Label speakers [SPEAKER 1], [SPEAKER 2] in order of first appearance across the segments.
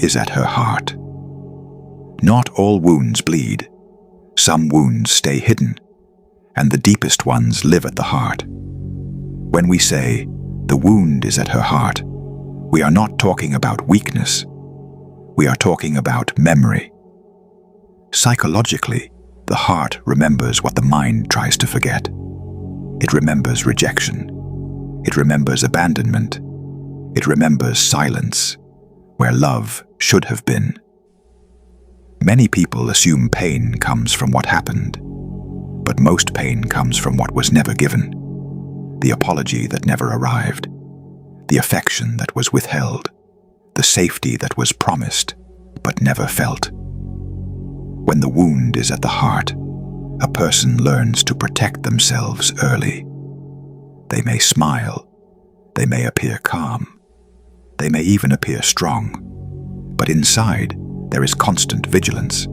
[SPEAKER 1] is at her heart. Not all wounds bleed. Some wounds stay hidden, and the deepest ones live at the heart. When we say, the wound is at her heart, we are not talking about weakness. We are talking about memory. Psychologically, the heart remembers what the mind tries to forget. It remembers rejection. It remembers abandonment. It remembers silence, where love should have been. Many people assume pain comes from what happened, but most pain comes from what was never given. The apology that never arrived, the affection that was withheld, the safety that was promised but never felt. When the wound is at the heart, a person learns to protect themselves early. They may smile, they may appear calm, they may even appear strong, but inside there is constant vigilance.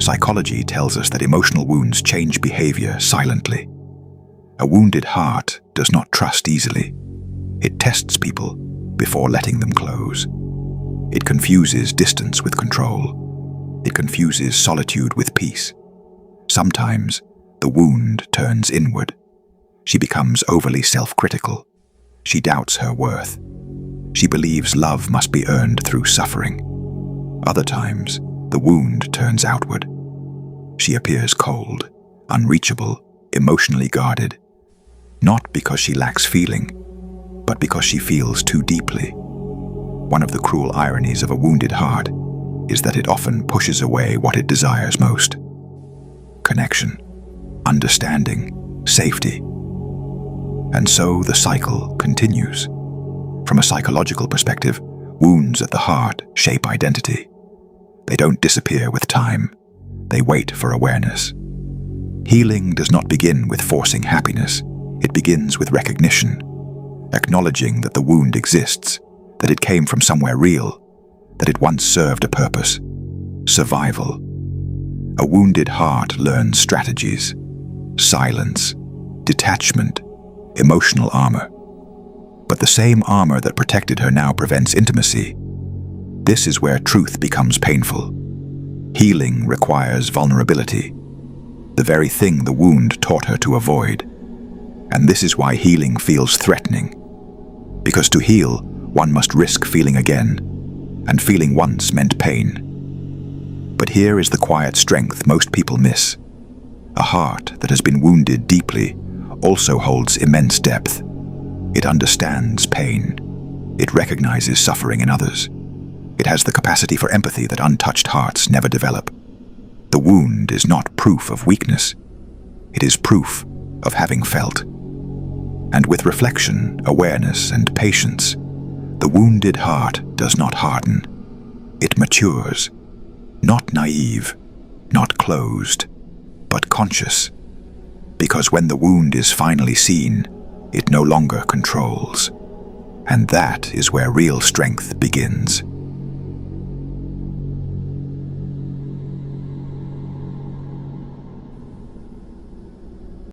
[SPEAKER 1] Psychology tells us that emotional wounds change behavior silently. A wounded heart does not trust easily. It tests people before letting them close. It confuses distance with control. It confuses solitude with peace. Sometimes the wound turns inward. She becomes overly self-critical. She doubts her worth. She believes love must be earned through suffering. Other times, the wound turns outward. She appears cold, unreachable, emotionally guarded, not because she lacks feeling, but because she feels too deeply. One of the cruel ironies of a wounded heart is that it often pushes away what it desires most: connection, understanding, safety. And so the cycle continues. From a psychological perspective, wounds at the heart shape identity. They don't disappear with time. They wait for awareness. Healing does not begin with forcing happiness. It begins with recognition, acknowledging that the wound exists, that it came from somewhere real, that it once served a purpose: survival. A wounded heart learns strategies: silence, detachment, emotional armor. But the same armor that protected her now prevents intimacy. This is where truth becomes painful. Healing requires vulnerability, the very thing the wound taught her to avoid. And this is why healing feels threatening. Because to heal, one must risk feeling again, and feeling once meant pain. But here is the quiet strength most people miss. A heart that has been wounded deeply also holds immense depth. It understands pain. It recognizes suffering in others. It has the capacity for empathy that untouched hearts never develop. The wound is not proof of weakness. It is proof of having felt. And with reflection, awareness, and patience, the wounded heart does not harden. It matures, not naive, not closed, but conscious. Because when the wound is finally seen, it no longer controls. And that is where real strength begins.